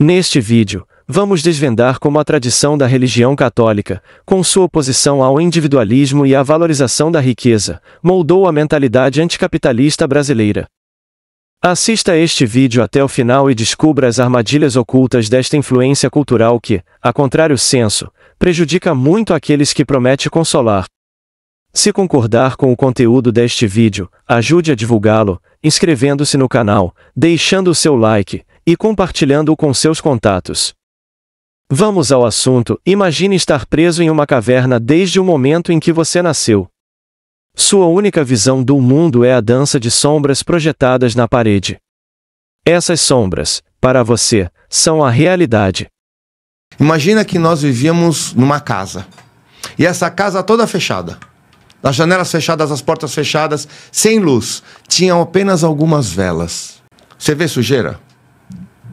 Neste vídeo, vamos desvendar como a tradição da religião católica, com sua oposição ao individualismo e à valorização da riqueza, moldou a mentalidade anticapitalista brasileira. Assista a este vídeo até o final e descubra as armadilhas ocultas desta influência cultural que, a contrário senso, prejudica muito aqueles que promete consolar. Se concordar com o conteúdo deste vídeo, ajude a divulgá-lo, inscrevendo-se no canal, deixando o seu like e compartilhando-o com seus contatos. Vamos ao assunto. Imagine estar preso em uma caverna desde o momento em que você nasceu. Sua única visão do mundo é a dança de sombras projetadas na parede. Essas sombras, para você, são a realidade. Imagina que nós vivíamos numa casa. E essa casa toda fechada. As janelas fechadas, as portas fechadas, sem luz. Tinham apenas algumas velas. Você vê sujeira?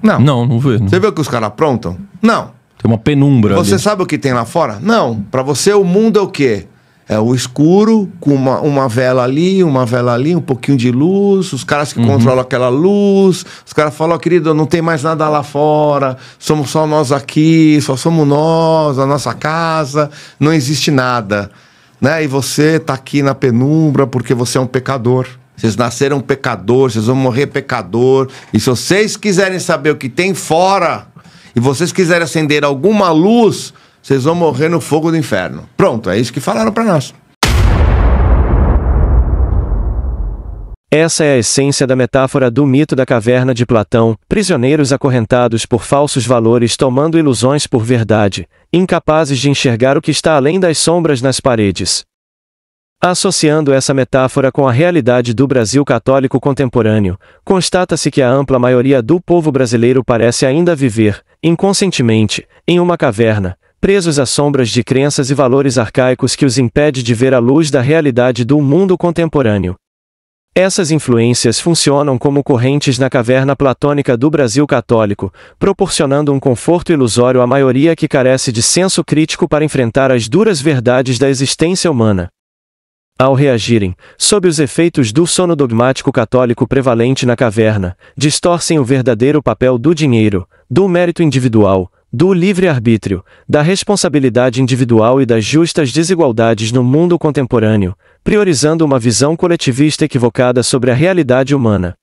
Não. Não vê. Não. Você vê o que os caras aprontam? Não. Tem uma penumbra Você ali. sabe o que tem lá fora? Não. Para você o mundo é o quê? É o escuro, com uma vela ali, um pouquinho de luz, os caras que controlam aquela luz, os caras falam, querido, não tem mais nada lá fora, somos só nós aqui, só somos nós, a nossa casa, não existe nada, né? E você tá aqui na penumbra porque você é um pecador. Vocês nasceram pecador, vocês vão morrer pecador, e se vocês quiserem saber o que tem fora, e vocês quiserem acender alguma luz, vocês vão morrer no fogo do inferno. Pronto, é isso que falaram para nós. Essa é a essência da metáfora do mito da caverna de Platão, prisioneiros acorrentados por falsos valores tomando ilusões por verdade, incapazes de enxergar o que está além das sombras nas paredes. Associando essa metáfora com a realidade do Brasil católico contemporâneo, constata-se que a ampla maioria do povo brasileiro parece ainda viver, inconscientemente, em uma caverna, presos às sombras de crenças e valores arcaicos que os impede de ver a luz da realidade do mundo contemporâneo. Essas influências funcionam como correntes na caverna platônica do Brasil católico, proporcionando um conforto ilusório à maioria que carece de senso crítico para enfrentar as duras verdades da existência humana. Ao reagirem, sob os efeitos do sono dogmático católico prevalente na caverna, distorcem o verdadeiro papel do dinheiro, do mérito individual, do livre-arbítrio, da responsabilidade individual e das justas desigualdades no mundo contemporâneo, priorizando uma visão coletivista equivocada sobre a realidade humana.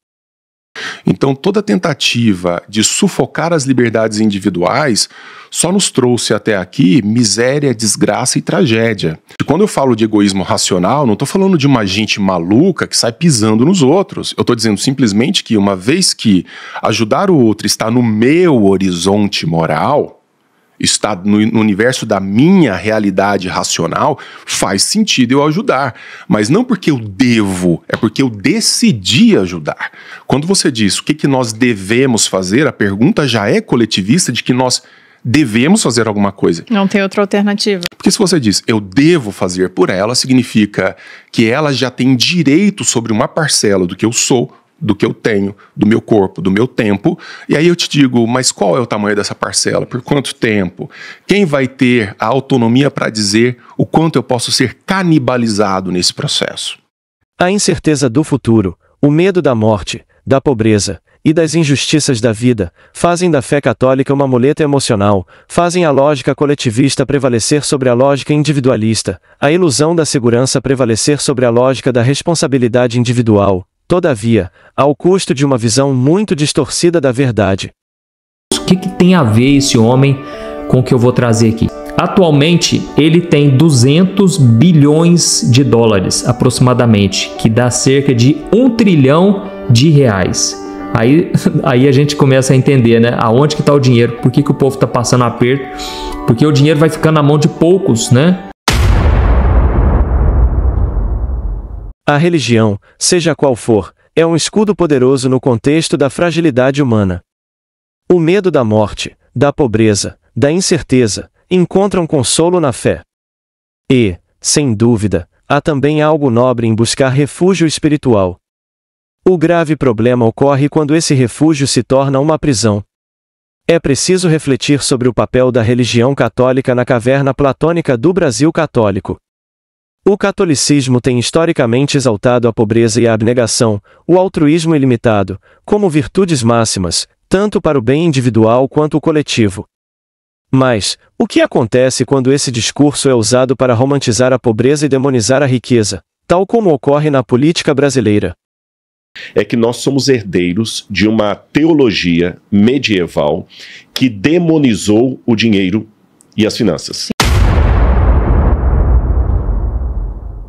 Então, toda tentativa de sufocar as liberdades individuais só nos trouxe até aqui miséria, desgraça e tragédia. E quando eu falo de egoísmo racional, não estou falando de uma gente maluca que sai pisando nos outros. Eu estou dizendo simplesmente que, uma vez que ajudar o outro está no meu horizonte moral, está no universo da minha realidade racional, faz sentido eu ajudar. Mas não porque eu devo, é porque eu decidi ajudar. Quando você diz o que nós devemos fazer, a pergunta já é coletivista de que nós devemos fazer alguma coisa. Não tem outra alternativa. Porque se você diz, eu devo fazer por ela, significa que ela já tem direito sobre uma parcela do que eu sou, do que eu tenho, do meu corpo, do meu tempo, e aí eu te digo, mas qual é o tamanho dessa parcela? Por quanto tempo? Quem vai ter a autonomia para dizer o quanto eu posso ser canibalizado nesse processo? A incerteza do futuro, o medo da morte, da pobreza e das injustiças da vida, fazem da fé católica uma muleta emocional, fazem a lógica coletivista prevalecer sobre a lógica individualista, a ilusão da segurança prevalecer sobre a lógica da responsabilidade individual, todavia, ao custo de uma visão muito distorcida da verdade. O que tem a ver esse homem com o que eu vou trazer aqui? Atualmente, ele tem 200 bilhões de dólares, aproximadamente, que dá cerca de 1 trilhão de reais. Aí a gente começa a entender, né? Aonde que está o dinheiro, por que o povo está passando aperto, porque o dinheiro vai ficando na mão de poucos, né? A religião, seja qual for, é um escudo poderoso no contexto da fragilidade humana. O medo da morte, da pobreza, da incerteza, encontram consolo na fé. E, sem dúvida, há também algo nobre em buscar refúgio espiritual. O grave problema ocorre quando esse refúgio se torna uma prisão. É preciso refletir sobre o papel da religião católica na caverna platônica do Brasil católico. O catolicismo tem historicamente exaltado a pobreza e a abnegação, o altruísmo ilimitado, como virtudes máximas, tanto para o bem individual quanto o coletivo. Mas, o que acontece quando esse discurso é usado para romantizar a pobreza e demonizar a riqueza, tal como ocorre na política brasileira? É que nós somos herdeiros de uma teologia medieval que demonizou o dinheiro e as finanças.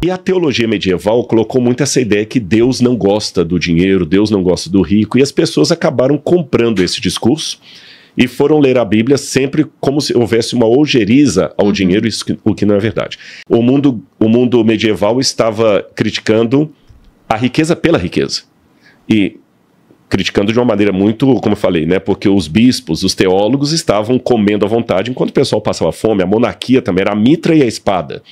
E a teologia medieval colocou muito essa ideia que Deus não gosta do dinheiro, Deus não gosta do rico, e as pessoas acabaram comprando esse discurso e foram ler a Bíblia sempre como se houvesse uma ojeriza ao dinheiro, o que não é verdade. O mundo medieval estava criticando a riqueza pela riqueza. E criticando de uma maneira muito, como eu falei, né? Porque os bispos, os teólogos estavam comendo à vontade, enquanto o pessoal passava fome. A monarquia também era a mitra e a espada.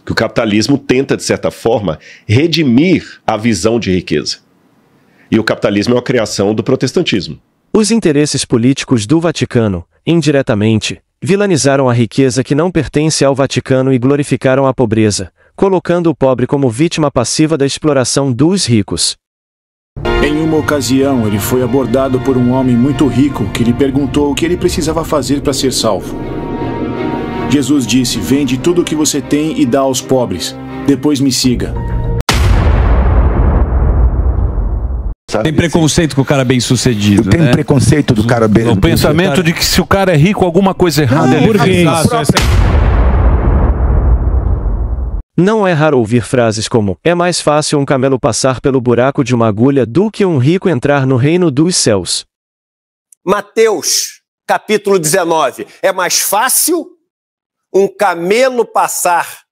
Que o capitalismo tenta, de certa forma, redimir a visão de riqueza. E o capitalismo é a criação do protestantismo. Os interesses políticos do Vaticano, indiretamente, vilanizaram a riqueza que não pertence ao Vaticano e glorificaram a pobreza, colocando o pobre como vítima passiva da exploração dos ricos. Em uma ocasião, ele foi abordado por um homem muito rico que lhe perguntou o que ele precisava fazer para ser salvo. Jesus disse: "Vende tudo o que você tem e dá aos pobres. Depois me siga." Tem preconceito com o cara bem sucedido, Tem preconceito do cara bem sucedido. O pensamento de que se o cara é rico, alguma coisa errada ele faz. Não é raro ouvir frases como: é mais fácil um camelo passar pelo buraco de uma agulha do que um rico entrar no reino dos céus. Mateus, capítulo 19. É mais fácil um camelo passar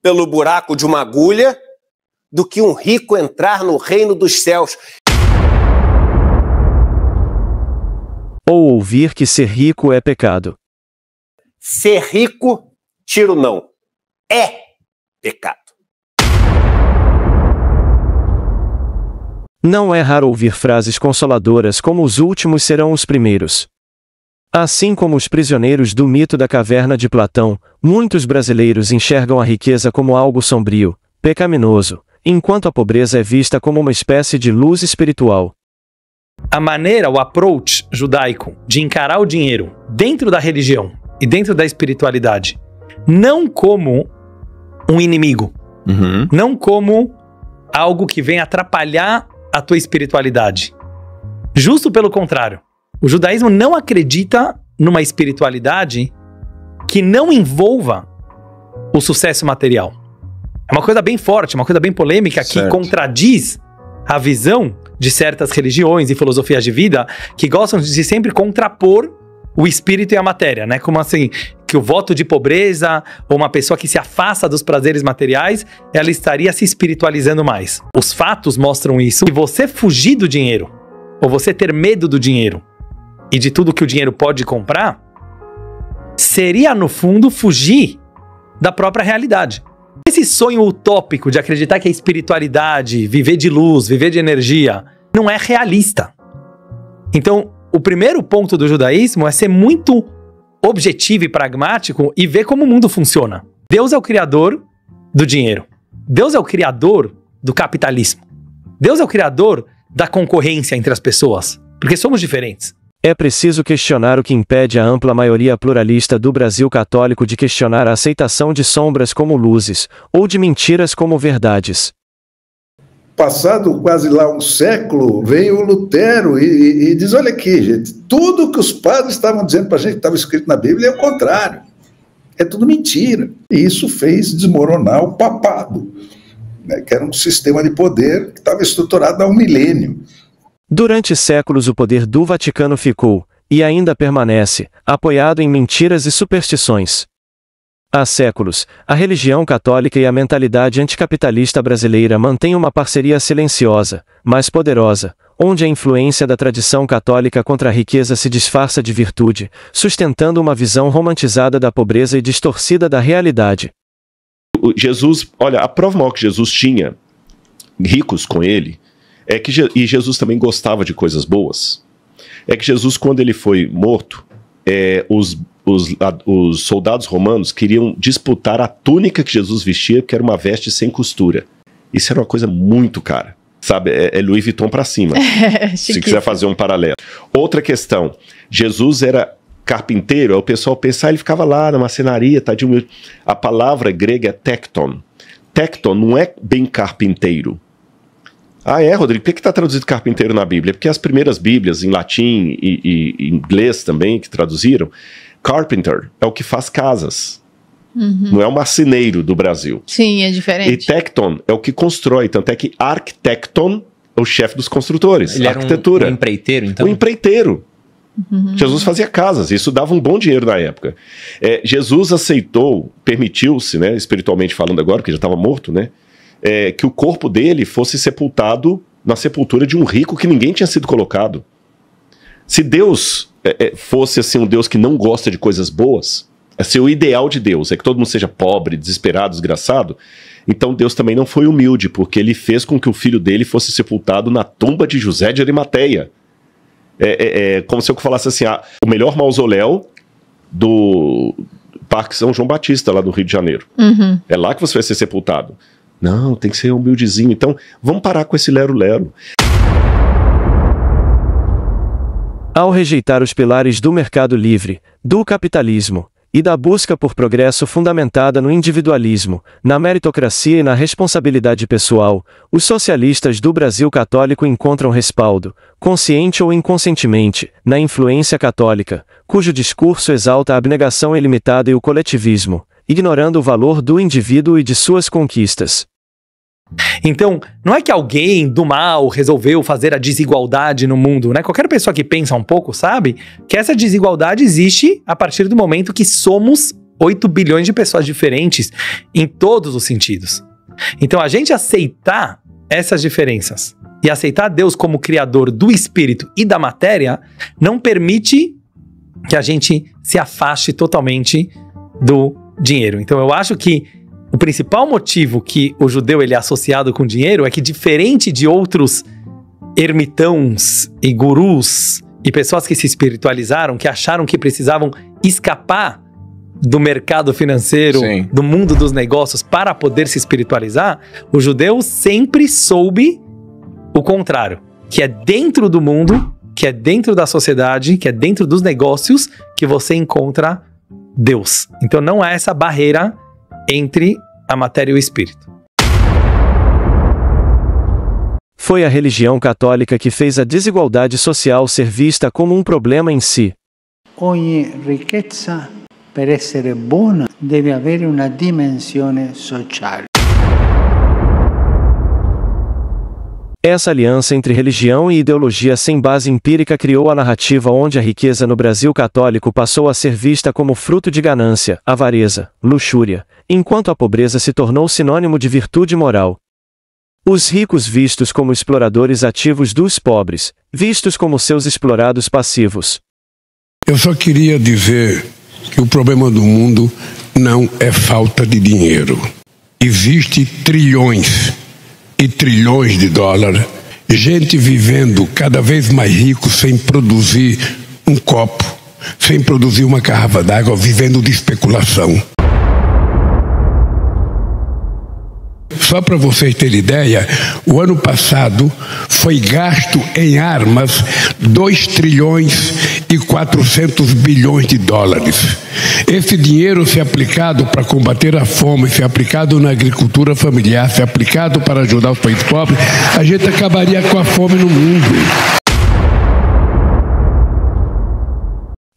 pelo buraco de uma agulha do que um rico entrar no reino dos céus. Ou ouvir que ser rico é pecado. Ser rico, tiro não, é pecado. Não é raro ouvir frases consoladoras como: os últimos serão os primeiros. Assim como os prisioneiros do mito da caverna de Platão, muitos brasileiros enxergam a riqueza como algo sombrio, pecaminoso, enquanto a pobreza é vista como uma espécie de luz espiritual. A maneira, o approach judaico de encarar o dinheiro dentro da religião e dentro da espiritualidade, não como um inimigo, não como algo que vem atrapalhar a tua espiritualidade. Justo pelo contrário, o judaísmo não acredita numa espiritualidade que não envolva o sucesso material. É uma coisa bem forte, uma coisa bem polêmica, que contradiz a visão de certas religiões e filosofias de vida que gostam de sempre contrapor o espírito e a matéria, né? Como assim, que o voto de pobreza ou uma pessoa que se afasta dos prazeres materiais, ela estaria se espiritualizando mais. Os fatos mostram isso. Se você fugir do dinheiro, ou você ter medo do dinheiro e de tudo que o dinheiro pode comprar, seria, no fundo, fugir da própria realidade. Esse sonho utópico de acreditar que a espiritualidade, viver de luz, viver de energia, não é realista. Então, o primeiro ponto do judaísmo é ser muito objetivo e pragmático e ver como o mundo funciona. Deus é o criador do dinheiro. Deus é o criador do capitalismo. Deus é o criador da concorrência entre as pessoas, porque somos diferentes. É preciso questionar o que impede a ampla maioria pluralista do Brasil católico de questionar a aceitação de sombras como luzes, ou de mentiras como verdades. Passado quase lá um século, veio o Lutero e diz: olha aqui, gente, tudo que os padres estavam dizendo para a gente que estava escrito na Bíblia é o contrário. É tudo mentira. E isso fez desmoronar o papado, né, que era um sistema de poder que estava estruturado há um milênio. Durante séculos o poder do Vaticano ficou, e ainda permanece, apoiado em mentiras e superstições. Há séculos, a religião católica e a mentalidade anticapitalista brasileira mantêm uma parceria silenciosa, mas poderosa, onde a influência da tradição católica contra a riqueza se disfarça de virtude, sustentando uma visão romantizada da pobreza e distorcida da realidade. Jesus, olha, a prova maior que Jesus tinha ricos com ele, é que e Jesus também gostava de coisas boas, é que Jesus, quando ele foi morto, os soldados romanos queriam disputar a túnica que Jesus vestia, que era uma veste sem costura. Isso era uma coisa muito cara. Sabe, é Louis Vuitton para cima, se quiser fazer um paralelo. Outra questão, Jesus era carpinteiro, aí o pessoal pensa, ele ficava lá na marcenaria, tadinho. A palavra grega é tecton. Tecton não é bem carpinteiro. Rodrigo, por que está traduzido carpinteiro na Bíblia? Porque as primeiras Bíblias, em latim e inglês também, que traduziram, carpenter é o que faz casas. Não é o marceneiro do Brasil. Sim, é diferente. E tecton é o que constrói, tanto é que arquitecton é o chefe dos construtores. Ele arquitetura. Era um empreiteiro, então? Um empreiteiro. Jesus fazia casas, isso dava um bom dinheiro na época. Jesus aceitou, permitiu-se, né, espiritualmente falando agora, porque já estava morto, né, que o corpo dele fosse sepultado na sepultura de um rico que ninguém tinha sido colocado. Se Deus fosse assim um Deus que não gosta de coisas boas, assim, o ideal de Deus é que todo mundo seja pobre, desesperado, desgraçado, então Deus também não foi humilde, porque ele fez com que o filho dele fosse sepultado na tumba de José de Arimateia. Como se eu falasse assim, o melhor mausoléu do Parque São João Batista, lá do Rio de Janeiro. É lá que você vai ser sepultado. Não, tem que ser humildezinho. Então, vamos parar com esse lero-lero. Ao rejeitar os pilares do mercado livre, do capitalismo e da busca por progresso fundamentada no individualismo, na meritocracia e na responsabilidade pessoal, os socialistas do Brasil católico encontram respaldo, consciente ou inconscientemente, na influência católica, cujo discurso exalta a abnegação ilimitada e o coletivismo, ignorando o valor do indivíduo e de suas conquistas. Então, não é que alguém do mal resolveu fazer a desigualdade no mundo, né? Qualquer pessoa que pensa um pouco sabe que essa desigualdade existe a partir do momento que somos 8 bilhões de pessoas diferentes em todos os sentidos. Então, a gente aceitar essas diferenças e aceitar Deus como criador do espírito e da matéria não permite que a gente se afaste totalmente do dinheiro. Então, eu acho que o principal motivo que o judeu ele é associado com dinheiro é que, diferente de outros ermitãos e gurus e pessoas que se espiritualizaram, que acharam que precisavam escapar do mercado financeiro, sim, do mundo dos negócios para poder se espiritualizar, o judeu sempre soube o contrário, que é dentro do mundo, que é dentro da sociedade, que é dentro dos negócios que você encontra Deus. Então não há essa barreira entre a matéria e o espírito. Foi a religião católica que fez a desigualdade social ser vista como um problema em si. Ogni ricchezza, per essere buona, deve avere una dimensione sociale. Essa aliança entre religião e ideologia sem base empírica criou a narrativa onde a riqueza no Brasil católico passou a ser vista como fruto de ganância, avareza, luxúria, enquanto a pobreza se tornou sinônimo de virtude moral. Os ricos vistos como exploradores ativos dos pobres, vistos como seus explorados passivos. Eu só queria dizer que o problema do mundo não é falta de dinheiro. Existe trilhões e trilhões de dólares, gente vivendo cada vez mais rico sem produzir um copo, sem produzir uma garrafa d'água, vivendo de especulação. Só para vocês terem ideia, o ano passado foi gasto em armas 2 trilhões e 400 bilhões de dólares. Esse dinheiro, se aplicado para combater a fome, se aplicado na agricultura familiar, se aplicado para ajudar os países pobres, a gente acabaria com a fome no mundo.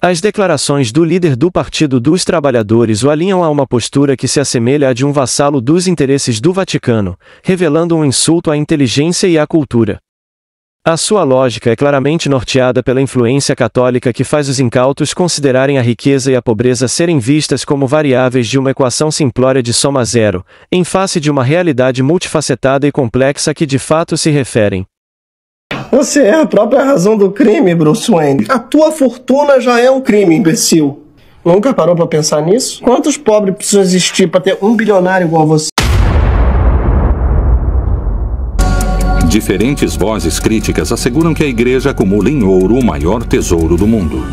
As declarações do líder do Partido dos Trabalhadores o alinham a uma postura que se assemelha à de um vassalo dos interesses do Vaticano, revelando um insulto à inteligência e à cultura. A sua lógica é claramente norteada pela influência católica que faz os incautos considerarem a riqueza e a pobreza serem vistas como variáveis de uma equação simplória de soma zero, em face de uma realidade multifacetada e complexa que de fato se referem. Você é a própria razão do crime, Bruce Wayne. A tua fortuna já é um crime, imbecil. Nunca parou pra pensar nisso? Quantos pobres precisam existir pra ter um bilionário igual a você? Diferentes vozes críticas asseguram que a igreja acumula em ouro o maior tesouro do mundo.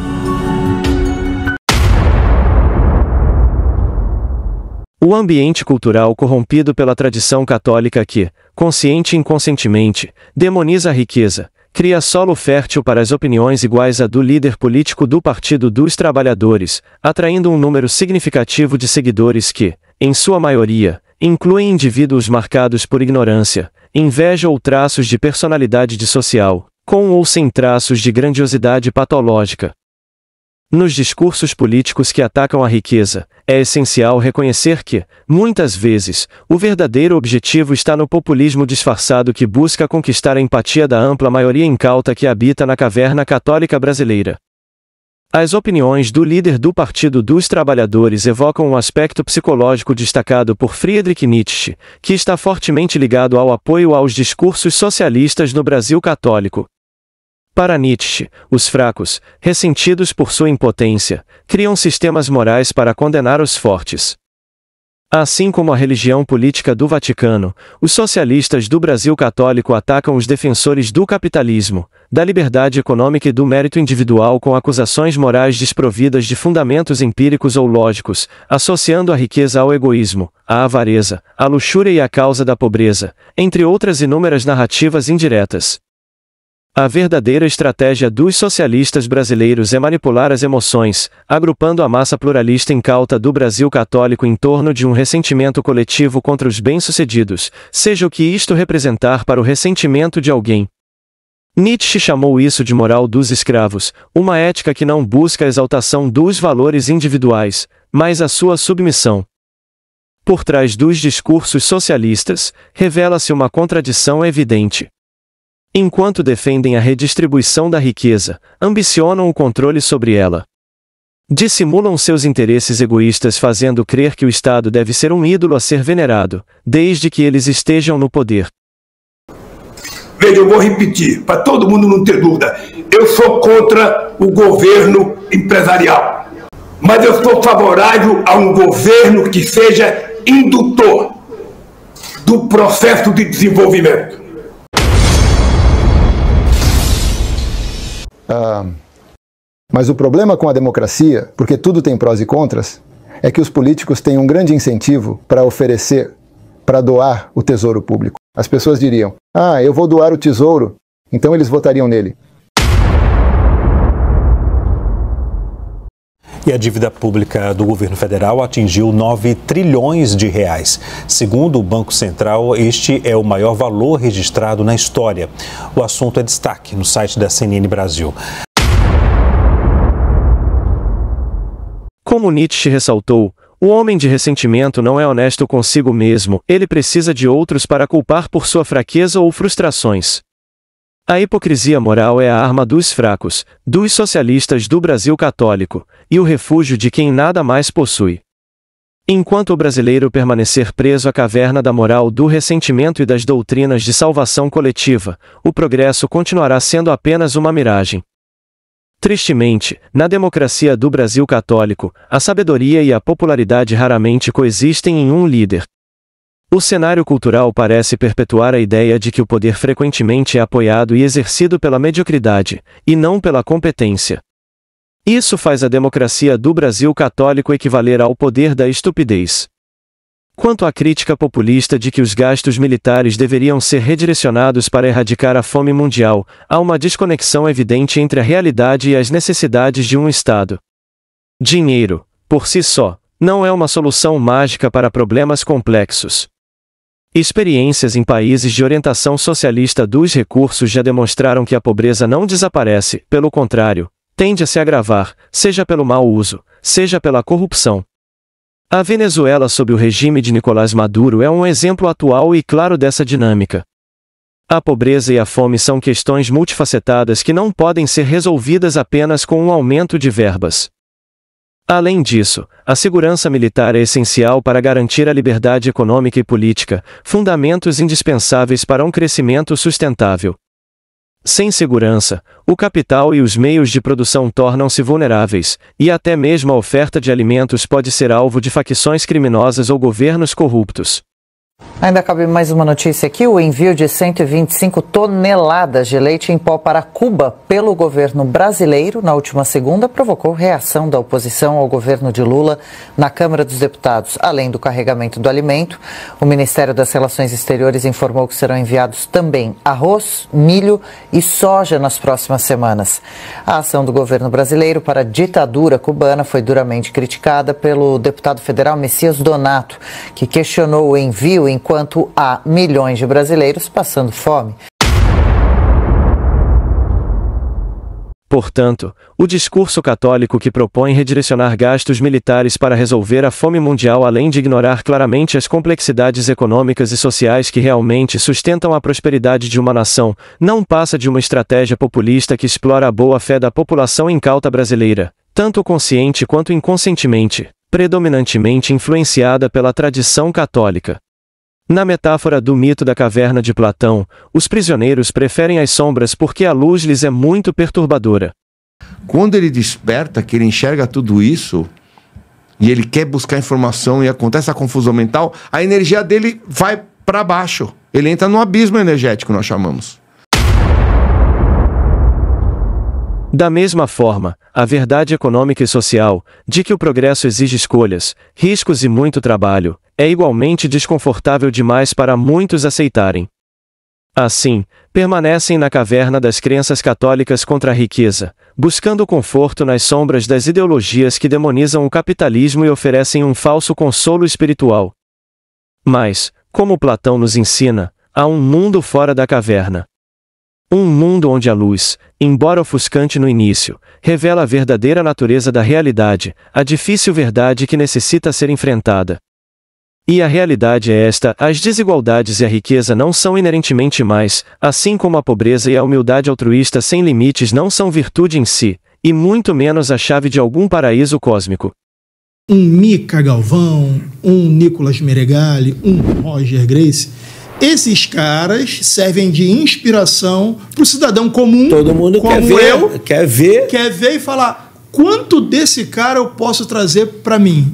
O ambiente cultural corrompido pela tradição católica que, consciente e inconscientemente, demoniza a riqueza, cria solo fértil para as opiniões iguais à do líder político do Partido dos Trabalhadores, atraindo um número significativo de seguidores que, em sua maioria, incluem indivíduos marcados por ignorância, inveja ou traços de personalidade dissocial, com ou sem traços de grandiosidade patológica. Nos discursos políticos que atacam a riqueza, é essencial reconhecer que, muitas vezes, o verdadeiro objetivo está no populismo disfarçado que busca conquistar a empatia da ampla maioria incauta que habita na caverna católica brasileira. As opiniões do líder do Partido dos Trabalhadores evocam um aspecto psicológico destacado por Friedrich Nietzsche, que está fortemente ligado ao apoio aos discursos socialistas no Brasil católico. Para Nietzsche, os fracos, ressentidos por sua impotência, criam sistemas morais para condenar os fortes. Assim como a religião política do Vaticano, os socialistas do Brasil católico atacam os defensores do capitalismo, da liberdade econômica e do mérito individual com acusações morais desprovidas de fundamentos empíricos ou lógicos, associando a riqueza ao egoísmo, à avareza, à luxúria e à causa da pobreza, entre outras inúmeras narrativas indiretas. A verdadeira estratégia dos socialistas brasileiros é manipular as emoções, agrupando a massa pluralista incauta do Brasil católico em torno de um ressentimento coletivo contra os bem-sucedidos, seja o que isto representar para o ressentimento de alguém. Nietzsche chamou isso de moral dos escravos, uma ética que não busca a exaltação dos valores individuais, mas a sua submissão. Por trás dos discursos socialistas, revela-se uma contradição evidente. Enquanto defendem a redistribuição da riqueza, ambicionam o controle sobre ela. Dissimulam seus interesses egoístas fazendo crer que o Estado deve ser um ídolo a ser venerado, desde que eles estejam no poder. Veja, eu vou repetir, para todo mundo não ter dúvida. Eu sou contra o governo empresarial, mas eu sou favorável a um governo que seja indutor do processo de desenvolvimento. Mas o problema com a democracia, porque tudo tem prós e contras, é que os políticos têm um grande incentivo para oferecer, para doar o tesouro público. As pessoas diriam, eu vou doar o tesouro, então eles votariam nele. E a dívida pública do governo federal atingiu 9 trilhões de reais. Segundo o Banco Central, este é o maior valor registrado na história. O assunto é destaque no site da CNN Brasil. Como Nietzsche ressaltou, o homem de ressentimento não é honesto consigo mesmo, ele precisa de outros para culpar por sua fraqueza ou frustrações. A hipocrisia moral é a arma dos fracos, dos socialistas do Brasil católico, e o refúgio de quem nada mais possui. Enquanto o brasileiro permanecer preso à caverna da moral do ressentimento e das doutrinas de salvação coletiva, o progresso continuará sendo apenas uma miragem. Tristemente, na democracia do Brasil católico, a sabedoria e a popularidade raramente coexistem em um líder. O cenário cultural parece perpetuar a ideia de que o poder frequentemente é apoiado e exercido pela mediocridade, e não pela competência. Isso faz a democracia do Brasil católico equivaler ao poder da estupidez. Quanto à crítica populista de que os gastos militares deveriam ser redirecionados para erradicar a fome mundial, há uma desconexão evidente entre a realidade e as necessidades de um Estado. Dinheiro, por si só, não é uma solução mágica para problemas complexos. Experiências em países de orientação socialista dos recursos já demonstraram que a pobreza não desaparece, pelo contrário, tende a se agravar, seja pelo mau uso, seja pela corrupção. A Venezuela sob o regime de Nicolás Maduro é um exemplo atual e claro dessa dinâmica. A pobreza e a fome são questões multifacetadas que não podem ser resolvidas apenas com um aumento de verbas. Além disso, a segurança militar é essencial para garantir a liberdade econômica e política, fundamentos indispensáveis para um crescimento sustentável. Sem segurança, o capital e os meios de produção tornam-se vulneráveis, e até mesmo a oferta de alimentos pode ser alvo de facções criminosas ou governos corruptos. Ainda cabe mais uma notícia aqui. O envio de 125 toneladas de leite em pó para Cuba pelo governo brasileiro na última segunda provocou reação da oposição ao governo de Lula na Câmara dos Deputados. Além do carregamento do alimento, o Ministério das Relações Exteriores informou que serão enviados também arroz, milho e soja nas próximas semanas. A ação do governo brasileiro para a ditadura cubana foi duramente criticada pelo deputado federal Messias Donato, que questionou o envio enquanto há milhões de brasileiros passando fome. Portanto, o discurso católico que propõe redirecionar gastos militares para resolver a fome mundial, além de ignorar claramente as complexidades econômicas e sociais que realmente sustentam a prosperidade de uma nação, não passa de uma estratégia populista que explora a boa-fé da população incauta brasileira, tanto consciente quanto inconscientemente, predominantemente influenciada pela tradição católica. Na metáfora do mito da caverna de Platão, os prisioneiros preferem as sombras porque a luz lhes é muito perturbadora. Quando ele desperta, que ele enxerga tudo isso, e ele quer buscar informação e acontece a confusão mental, a energia dele vai para baixo. Ele entra no abismo energético, nós chamamos. Da mesma forma, a verdade econômica e social, de que o progresso exige escolhas, riscos e muito trabalho, é igualmente desconfortável demais para muitos aceitarem. Assim, permanecem na caverna das crenças católicas contra a riqueza, buscando conforto nas sombras das ideologias que demonizam o capitalismo e oferecem um falso consolo espiritual. Mas, como Platão nos ensina, há um mundo fora da caverna. Um mundo onde a luz, embora ofuscante no início, revela a verdadeira natureza da realidade, a difícil verdade que necessita ser enfrentada. E a realidade é esta: as desigualdades e a riqueza não são inerentemente mais, assim como a pobreza e a humildade altruísta sem limites não são virtude em si, e muito menos a chave de algum paraíso cósmico. Um Mika Galvão, um Nicolas Meregali, um Roger Grace, esses caras servem de inspiração para o cidadão comum. Todo mundo quer ver e falar: quanto desse cara eu posso trazer para mim?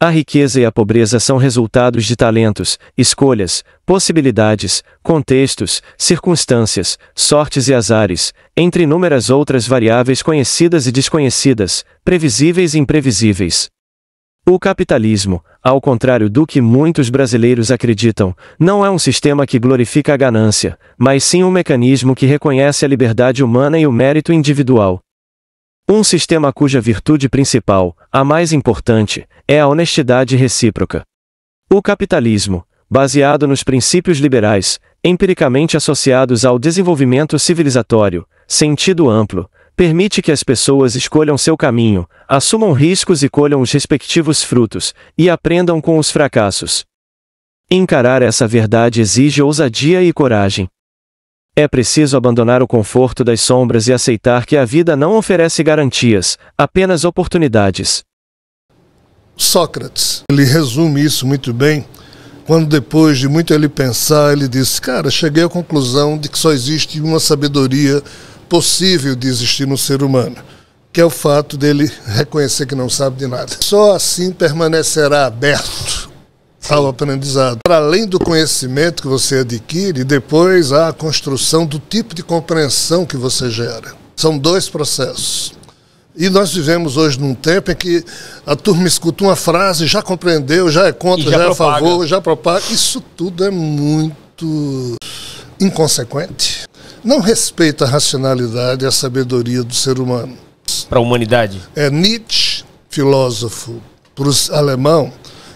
A riqueza e a pobreza são resultados de talentos, escolhas, possibilidades, contextos, circunstâncias, sortes e azares, entre inúmeras outras variáveis conhecidas e desconhecidas, previsíveis e imprevisíveis. O capitalismo, ao contrário do que muitos brasileiros acreditam, não é um sistema que glorifica a ganância, mas sim um mecanismo que reconhece a liberdade humana e o mérito individual. Um sistema cuja virtude principal, a mais importante, é a honestidade recíproca. O capitalismo, baseado nos princípios liberais, empiricamente associados ao desenvolvimento civilizatório, sentido amplo, permite que as pessoas escolham seu caminho, assumam riscos e colham os respectivos frutos, e aprendam com os fracassos. Encarar essa verdade exige ousadia e coragem. É preciso abandonar o conforto das sombras e aceitar que a vida não oferece garantias, apenas oportunidades. Sócrates, ele resume isso muito bem, quando depois de muito ele pensar, ele disse: cara, cheguei à conclusão de que só existe uma sabedoria possível de existir no ser humano, que é o fato dele reconhecer que não sabe de nada. Só assim permanecerá aberto ao aprendizado. Para além do conhecimento que você adquire, depois há a construção do tipo de compreensão que você gera. São dois processos. E nós vivemos hoje num tempo em que a turma escuta uma frase, já compreendeu, já é contra, já é a favor, já propaga. Isso tudo é muito inconsequente. Não respeita a racionalidade e a sabedoria do ser humano. Para a humanidade. É Nietzsche, filósofo alemão.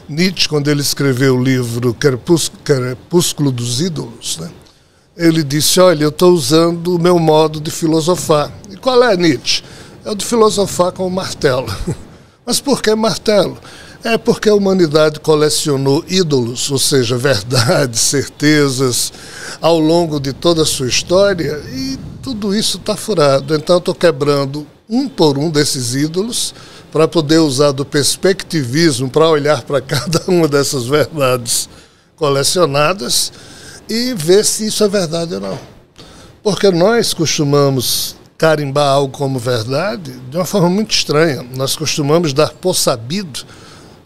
Nietzsche, quando ele escreveu o livro Crepúsculo dos Ídolos, né, ele disse: olha, eu estou usando o meu modo de filosofar. E qual é, Nietzsche? É o de filosofar com o martelo. Mas por que martelo? É porque a humanidade colecionou ídolos, ou seja, verdades, certezas, ao longo de toda a sua história, e tudo isso está furado. Então estou quebrando um por um desses ídolos para poder usar do perspectivismo para olhar para cada uma dessas verdades colecionadas e ver se isso é verdade ou não. Porque nós costumamos carimbar algo como verdade de uma forma muito estranha. Nós costumamos dar por sabido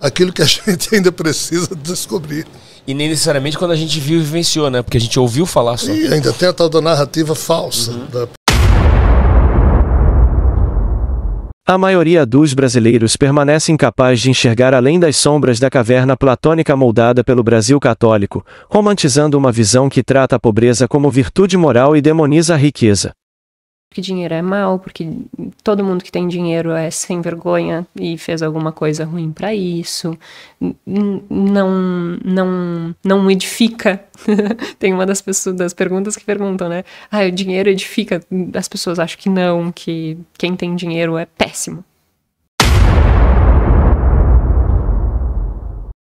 aquilo que a gente ainda precisa descobrir. E nem necessariamente quando a gente viu e vivenciou, né? Porque a gente ouviu falar só. E ainda tem a tal da narrativa falsa. A maioria dos brasileiros permanece incapaz de enxergar além das sombras da caverna platônica moldada pelo Brasil católico, romantizando uma visão que trata a pobreza como virtude moral e demoniza a riqueza. Que dinheiro é mal, porque todo mundo que tem dinheiro é sem vergonha e fez alguma coisa ruim para isso, não edifica. Tem uma das perguntas que perguntam, né? Ah, o dinheiro edifica? As pessoas acham que não, que quem tem dinheiro é péssimo.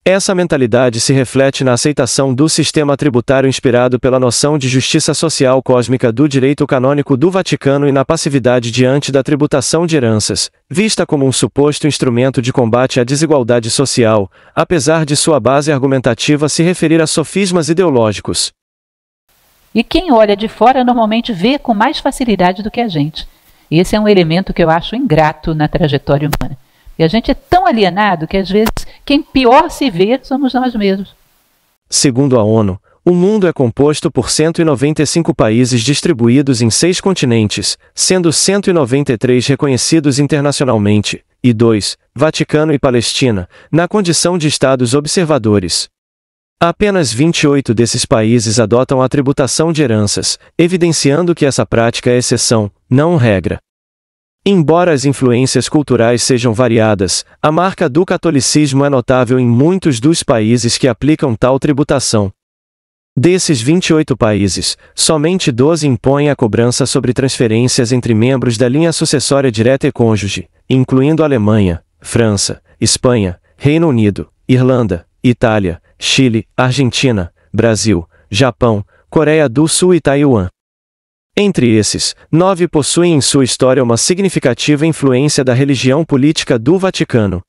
Essa mentalidade se reflete na aceitação do sistema tributário inspirado pela noção de justiça social cósmica do direito canônico do Vaticano e na passividade diante da tributação de heranças, vista como um suposto instrumento de combate à desigualdade social, apesar de sua base argumentativa se referir a sofismas ideológicos. E quem olha de fora normalmente vê com mais facilidade do que a gente. Esse é um elemento que eu acho ingrato na trajetória humana. E a gente é tão alienado que às vezes quem pior se vê somos nós mesmos. Segundo a ONU, o mundo é composto por 195 países distribuídos em 6 continentes, sendo 193 reconhecidos internacionalmente, e 2, Vaticano e Palestina, na condição de estados observadores. Apenas 28 desses países adotam a tributação de heranças, evidenciando que essa prática é exceção, não regra. Embora as influências culturais sejam variadas, a marca do catolicismo é notável em muitos dos países que aplicam tal tributação. Desses 28 países, somente 12 impõem a cobrança sobre transferências entre membros da linha sucessória direta e cônjuge, incluindo Alemanha, França, Espanha, Reino Unido, Irlanda, Itália, Chile, Argentina, Brasil, Japão, Coreia do Sul e Taiwan. Entre esses, 9 possuem em sua história uma significativa influência da religião política do Vaticano.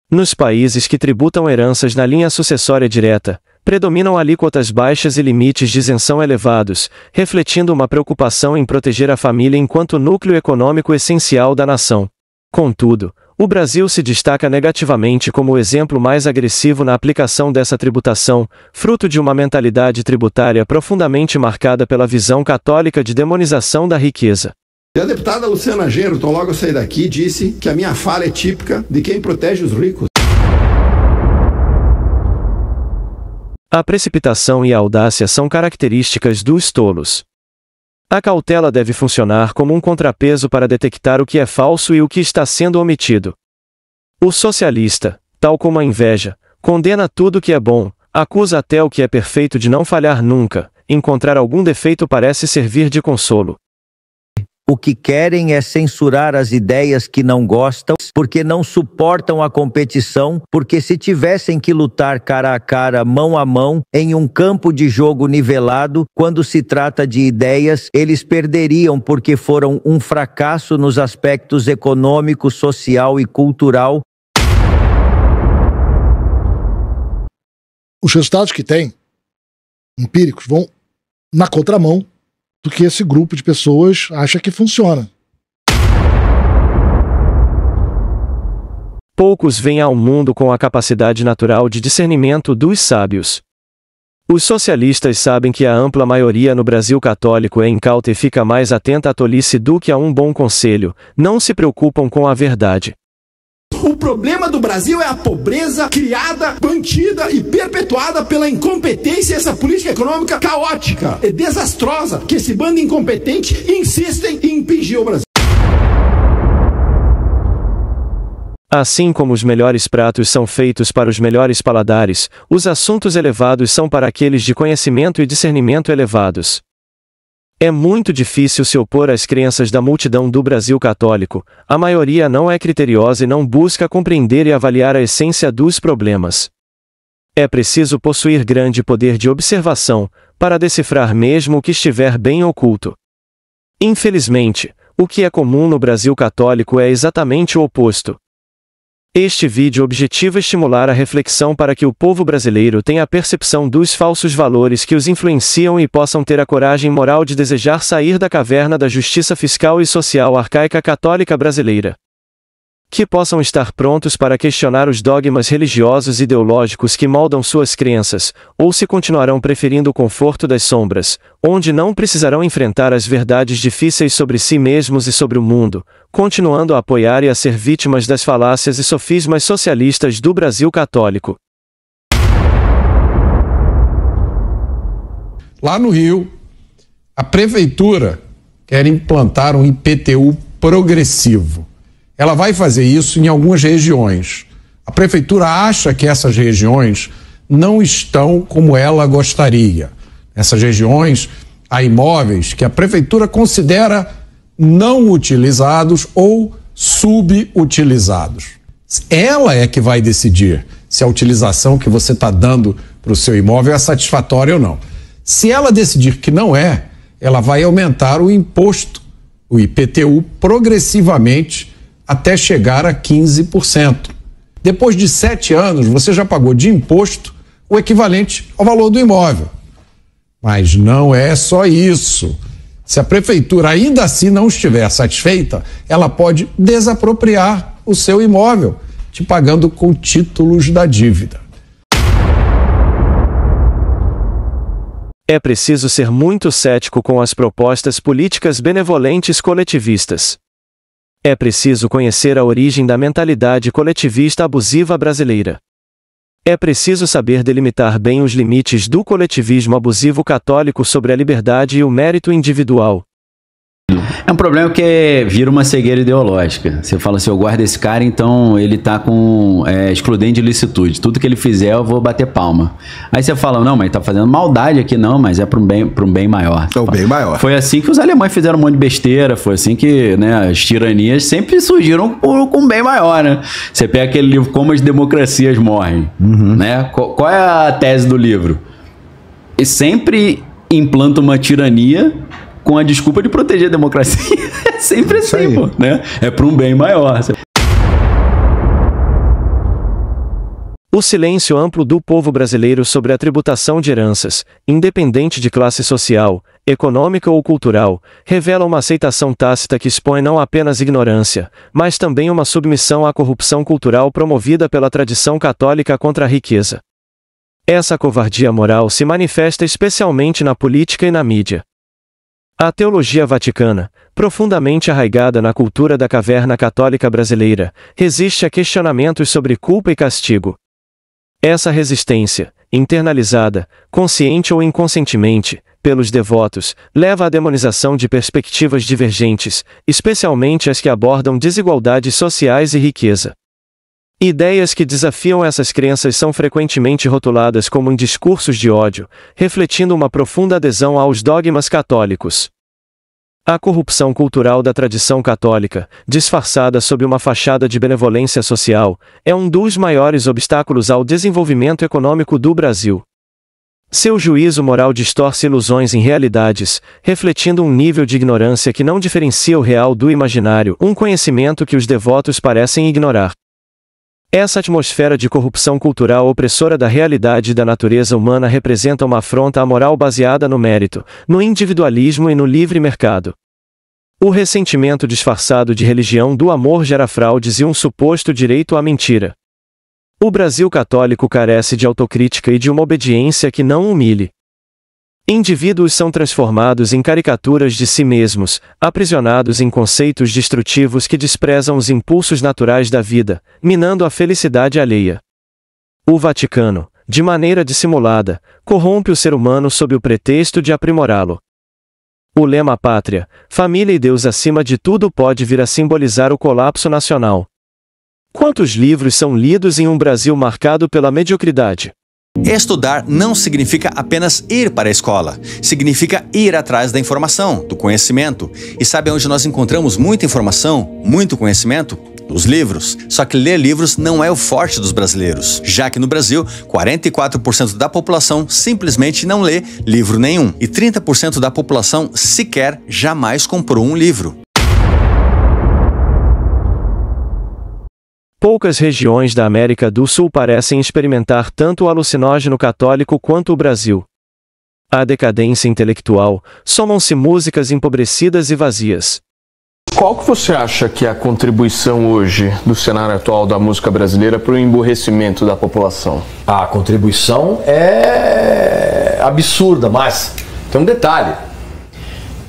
Nos países que tributam heranças na linha sucessória direta, predominam alíquotas baixas e limites de isenção elevados, refletindo uma preocupação em proteger a família enquanto núcleo econômico essencial da nação. Contudo, o Brasil se destaca negativamente como o exemplo mais agressivo na aplicação dessa tributação, fruto de uma mentalidade tributária profundamente marcada pela visão católica de demonização da riqueza. E a deputada Luciana Genro, logo eu saí daqui, disse que a minha fala é típica de quem protege os ricos. A precipitação e a audácia são características dos tolos. A cautela deve funcionar como um contrapeso para detectar o que é falso e o que está sendo omitido. O socialista, tal como a inveja, condena tudo que é bom, acusa até o que é perfeito de não falhar nunca, encontrar algum defeito parece servir de consolo. O que querem é censurar as ideias que não gostam, porque não suportam a competição, porque se tivessem que lutar cara a cara, mão a mão, em um campo de jogo nivelado, quando se trata de ideias, eles perderiam porque foram um fracasso nos aspectos econômico, social e cultural. Os resultados que tem, empíricos, vão na contramão do que esse grupo de pessoas acha que funciona. Poucos vêm ao mundo com a capacidade natural de discernimento dos sábios. Os socialistas sabem que a ampla maioria no Brasil católico é incauta e fica mais atenta à tolice do que a um bom conselho, não se preocupam com a verdade. O problema do Brasil é a pobreza criada, mantida e perpetuada pela incompetência e essa política econômica caótica e desastrosa que esse bando incompetente insistem em impingir o Brasil. Assim como os melhores pratos são feitos para os melhores paladares, os assuntos elevados são para aqueles de conhecimento e discernimento elevados. É muito difícil se opor às crenças da multidão do Brasil católico, a maioria não é criteriosa e não busca compreender e avaliar a essência dos problemas. É preciso possuir grande poder de observação, para decifrar mesmo o que estiver bem oculto. Infelizmente, o que é comum no Brasil católico é exatamente o oposto. Este vídeo objetiva estimular a reflexão para que o povo brasileiro tenha a percepção dos falsos valores que os influenciam e possam ter a coragem moral de desejar sair da caverna da justiça fiscal e social arcaica católica brasileira. Que possam estar prontos para questionar os dogmas religiosos e ideológicos que moldam suas crenças, ou se continuarão preferindo o conforto das sombras, onde não precisarão enfrentar as verdades difíceis sobre si mesmos e sobre o mundo, continuando a apoiar e a ser vítimas das falácias e sofismas socialistas do Brasil católico. Lá no Rio, a prefeitura quer implantar um IPTU progressivo. Ela vai fazer isso em algumas regiões. A prefeitura acha que essas regiões não estão como ela gostaria. Nessas regiões, há imóveis que a prefeitura considera não utilizados ou subutilizados. Ela é que vai decidir se a utilização que você está dando para o seu imóvel é satisfatória ou não. Se ela decidir que não é, ela vai aumentar o imposto, o IPTU, progressivamente até chegar a 15%. Depois de 7 anos, você já pagou de imposto o equivalente ao valor do imóvel. Mas não é só isso. Se a prefeitura ainda assim não estiver satisfeita, ela pode desapropriar o seu imóvel, te pagando com títulos da dívida. É preciso ser muito cético com as propostas políticas benevolentes coletivistas. É preciso conhecer a origem da mentalidade coletivista abusiva brasileira. É preciso saber delimitar bem os limites do coletivismo abusivo católico sobre a liberdade e o mérito individual. É um problema que vira uma cegueira ideológica. Você fala assim, eu guardo esse cara, então ele tá com excludente de licitude. Tudo que ele fizer eu vou bater palma. Aí você fala, não, mas tá fazendo maldade aqui, não, mas é para um bem maior. É o bem maior. Foi assim que os alemães fizeram um monte de besteira, foi assim que, né, as tiranias sempre surgiram com um bem maior, né? Você pega aquele livro Como as Democracias Morrem, né? Qual é a tese do livro? E sempre implanta uma tirania com a desculpa de proteger a democracia. É sempre assim, pô, né? É para um bem maior. O silêncio amplo do povo brasileiro sobre a tributação de heranças, independente de classe social, econômica ou cultural, revela uma aceitação tácita que expõe não apenas ignorância, mas também uma submissão à corrupção cultural promovida pela tradição católica contra a riqueza. Essa covardia moral se manifesta especialmente na política e na mídia. A teologia vaticana, profundamente arraigada na cultura da caverna católica brasileira, resiste a questionamentos sobre culpa e castigo. Essa resistência, internalizada, consciente ou inconscientemente, pelos devotos, leva à demonização de perspectivas divergentes, especialmente as que abordam desigualdades sociais e riqueza. Ideias que desafiam essas crenças são frequentemente rotuladas como em discursos de ódio, refletindo uma profunda adesão aos dogmas católicos. A corrupção cultural da tradição católica, disfarçada sob uma fachada de benevolência social, é um dos maiores obstáculos ao desenvolvimento econômico do Brasil. Seu juízo moral distorce ilusões em realidades, refletindo um nível de ignorância que não diferencia o real do imaginário, um conhecimento que os devotos parecem ignorar. Essa atmosfera de corrupção cultural opressora da realidade e da natureza humana representa uma afronta à moral baseada no mérito, no individualismo e no livre mercado. O ressentimento disfarçado de religião do amor gera fraudes e um suposto direito à mentira. O Brasil católico carece de autocrítica e de uma obediência que não humilhe. Indivíduos são transformados em caricaturas de si mesmos, aprisionados em conceitos destrutivos que desprezam os impulsos naturais da vida, minando a felicidade alheia. O Vaticano, de maneira dissimulada, corrompe o ser humano sob o pretexto de aprimorá-lo. O lema pátria, família e Deus acima de tudo pode vir a simbolizar o colapso nacional. Quantos livros são lidos em um Brasil marcado pela mediocridade? Estudar não significa apenas ir para a escola, significa ir atrás da informação, do conhecimento. E sabe onde nós encontramos muita informação, muito conhecimento? Nos livros. Só que ler livros não é o forte dos brasileiros, já que no Brasil, 44% da população simplesmente não lê livro nenhum e 30% da população sequer jamais comprou um livro. Poucas regiões da América do Sul parecem experimentar tanto o alucinógeno católico quanto o Brasil. À decadência intelectual, somam-se músicas empobrecidas e vazias. Qual que você acha que é a contribuição hoje do cenário atual da música brasileira para o emburrecimento da população? A contribuição é absurda, mas tem um detalhe.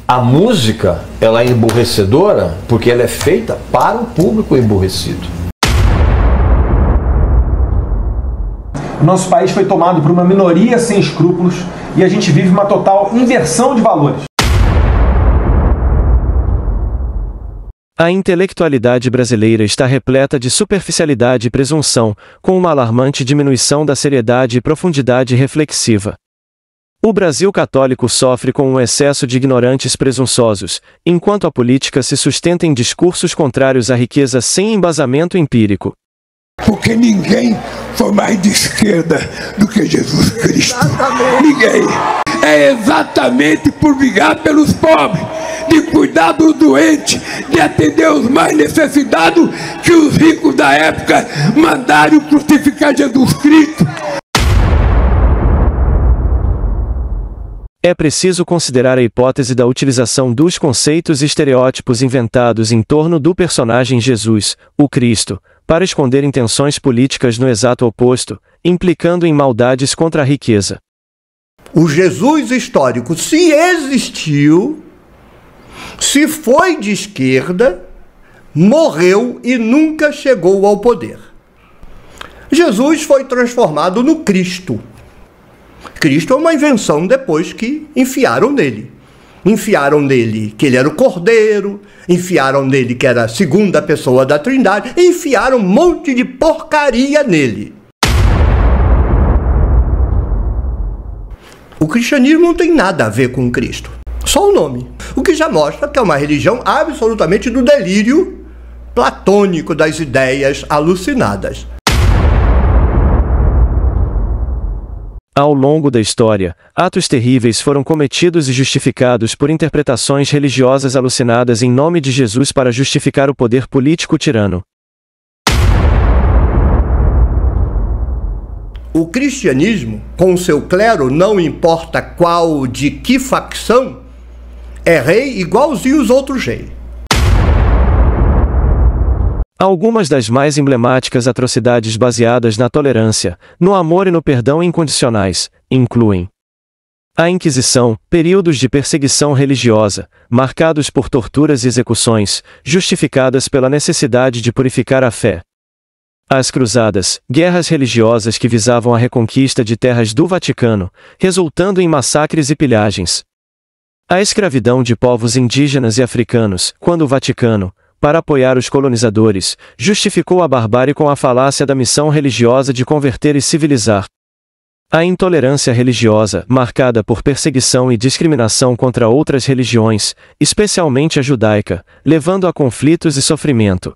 A música, ela é emburrecedora porque ela é feita para o público emburrecido. Nosso país foi tomado por uma minoria sem escrúpulos e a gente vive uma total inversão de valores. A intelectualidade brasileira está repleta de superficialidade e presunção, com uma alarmante diminuição da seriedade e profundidade reflexiva. O Brasil católico sofre com um excesso de ignorantes presunçosos, enquanto a política se sustenta em discursos contrários à riqueza sem embasamento empírico. Porque ninguém foi mais de esquerda do que Jesus Cristo. Ninguém. É exatamente por brigar pelos pobres, de cuidar dos doentes, de atender os mais necessitados, que os ricos da época mandaram crucificar Jesus Cristo. É preciso considerar a hipótese da utilização dos conceitos e estereótipos inventados em torno do personagem Jesus, o Cristo, para esconder intenções políticas no exato oposto, implicando em maldades contra a riqueza. O Jesus histórico, se existiu, se foi de esquerda, morreu e nunca chegou ao poder. Jesus foi transformado no Cristo. Cristo é uma invenção depois que enfiaram nele. Enfiaram nele que ele era o Cordeiro, enfiaram nele que era a segunda pessoa da Trindade, enfiaram um monte de porcaria nele. O cristianismo não tem nada a ver com Cristo, só o nome. O que já mostra que é uma religião absolutamente do delírio platônico das ideias alucinadas. Ao longo da história, atos terríveis foram cometidos e justificados por interpretações religiosas alucinadas em nome de Jesus para justificar o poder político tirano. O cristianismo, com seu clero, não importa qual, de que facção, é rei igualzinho os outros reis. Algumas das mais emblemáticas atrocidades baseadas na tolerância, no amor e no perdão incondicionais, incluem a Inquisição, períodos de perseguição religiosa, marcados por torturas e execuções, justificadas pela necessidade de purificar a fé. As Cruzadas, guerras religiosas que visavam a reconquista de terras do Vaticano, resultando em massacres e pilhagens. A escravidão de povos indígenas e africanos, quando o Vaticano, para apoiar os colonizadores, justificou a barbárie com a falácia da missão religiosa de converter e civilizar. A intolerância religiosa, marcada por perseguição e discriminação contra outras religiões, especialmente a judaica, levando a conflitos e sofrimento.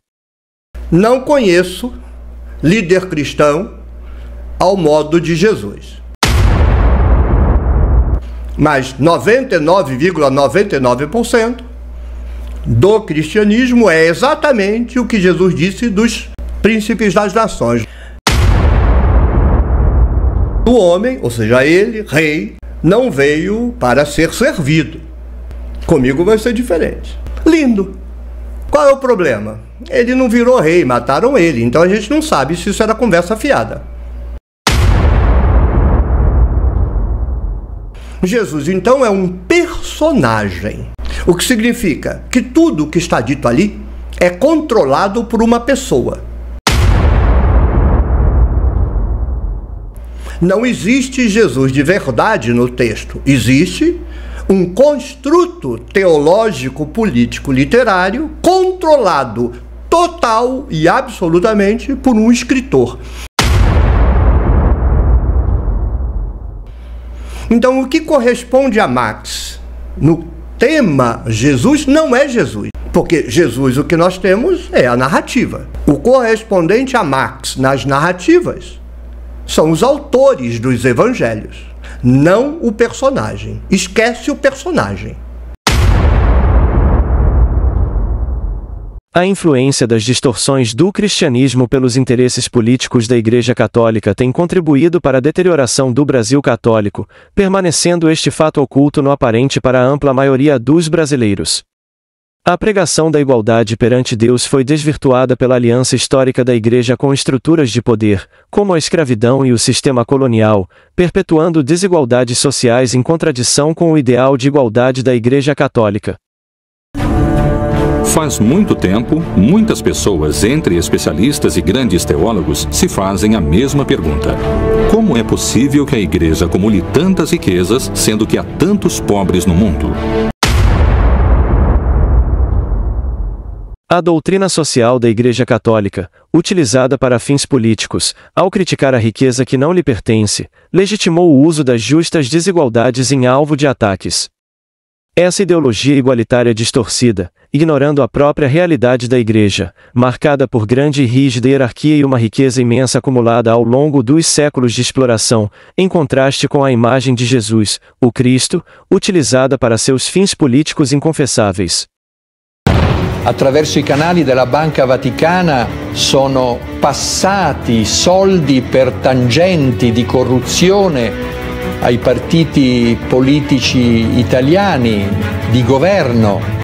Não conheço líder cristão ao modo de Jesus. Mas 99,99% do cristianismo é exatamente o que Jesus disse dos príncipes das nações. O homem, ou seja, ele, rei, não veio para ser servido. Comigo vai ser diferente. Lindo. Qual é o problema? Ele não virou rei, mataram ele. Então a gente não sabe se isso era conversa fiada. Jesus, então, é um personagem. O que significa que tudo o que está dito ali é controlado por uma pessoa. Não existe Jesus de verdade no texto. Existe um construto teológico, político, literário, controlado total e absolutamente por um escritor. Então, o que corresponde a Marx no tema Jesus não é Jesus. Porque Jesus, o que nós temos é a narrativa. O correspondente a Marx nas narrativas são os autores dos evangelhos, não o personagem. Esquece o personagem. A influência das distorções do cristianismo pelos interesses políticos da Igreja Católica tem contribuído para a deterioração do Brasil católico, permanecendo este fato oculto no aparente para a ampla maioria dos brasileiros. A pregação da igualdade perante Deus foi desvirtuada pela aliança histórica da Igreja com estruturas de poder, como a escravidão e o sistema colonial, perpetuando desigualdades sociais em contradição com o ideal de igualdade da Igreja Católica. Faz muito tempo, muitas pessoas, entre especialistas e grandes teólogos, se fazem a mesma pergunta: como é possível que a Igreja acumule tantas riquezas, sendo que há tantos pobres no mundo? A doutrina social da Igreja Católica, utilizada para fins políticos, ao criticar a riqueza que não lhe pertence, legitimou o uso das justas desigualdades em alvo de ataques. Essa ideologia igualitária distorcida, ignorando a própria realidade da Igreja, marcada por grande e rígida hierarquia e uma riqueza imensa acumulada ao longo dos séculos de exploração, em contraste com a imagem de Jesus, o Cristo, utilizada para seus fins políticos inconfessáveis. Attraverso i canali della Banca Vaticana sono passati soldi per tangenti di corruzione ai partiti politici italiani di governo.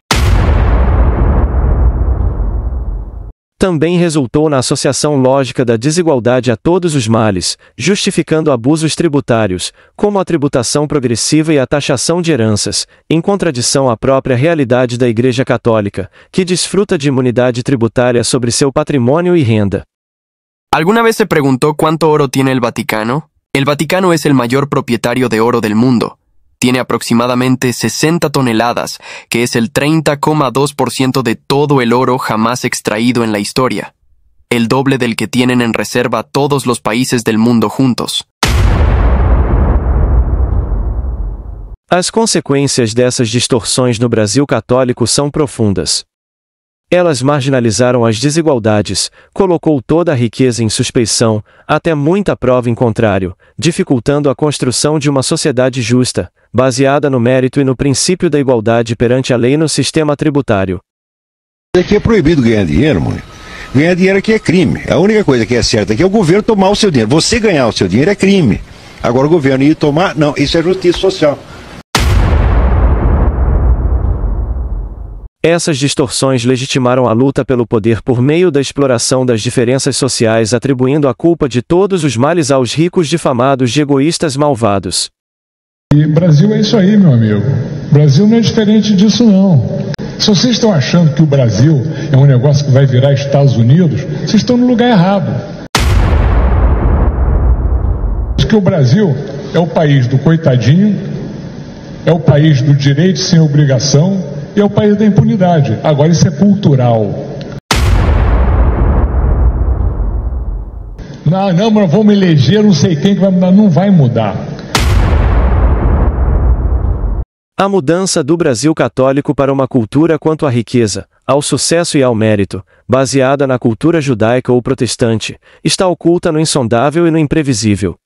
Também resultou na associação lógica da desigualdade a todos os males, justificando abusos tributários, como a tributação progressiva e a taxação de heranças, em contradição à própria realidade da Igreja Católica, que desfruta de imunidade tributária sobre seu patrimônio e renda. ¿Alguna vez se preguntó cuánto oro tiene el Vaticano? El Vaticano es el mayor propietario de oro del mundo. Tiene aproximadamente 60 toneladas, que es el 30,2% de todo el oro jamás extraído en la historia, el doble del que tienen en reserva todos los países del mundo juntos. As consequências dessas distorções no Brasil católico são profundas. Elas marginalizaram as desigualdades, colocou toda a riqueza em suspeição, até muita prova em contrário, dificultando a construção de uma sociedade justa, baseada no mérito e no princípio da igualdade perante a lei e no sistema tributário. Aqui é proibido ganhar dinheiro, mãe. Ganhar dinheiro aqui é crime. A única coisa que é certa aqui é o governo tomar o seu dinheiro. Você ganhar o seu dinheiro é crime. Agora o governo ir tomar, não, isso é justiça social. Essas distorções legitimaram a luta pelo poder por meio da exploração das diferenças sociais, atribuindo a culpa de todos os males aos ricos difamados de egoístas malvados. E Brasil é isso aí, meu amigo. Brasil não é diferente disso, não. Se vocês estão achando que o Brasil é um negócio que vai virar Estados Unidos, vocês estão no lugar errado. Porque o Brasil é o país do coitadinho, é o país do direito sem obrigação, e é o país da impunidade. Agora isso é cultural. Não, mas vamos eleger não sei quem que vai mudar. Não vai mudar. A mudança do Brasil católico para uma cultura quanto à riqueza, ao sucesso e ao mérito, baseada na cultura judaica ou protestante, está oculta no insondável e no imprevisível.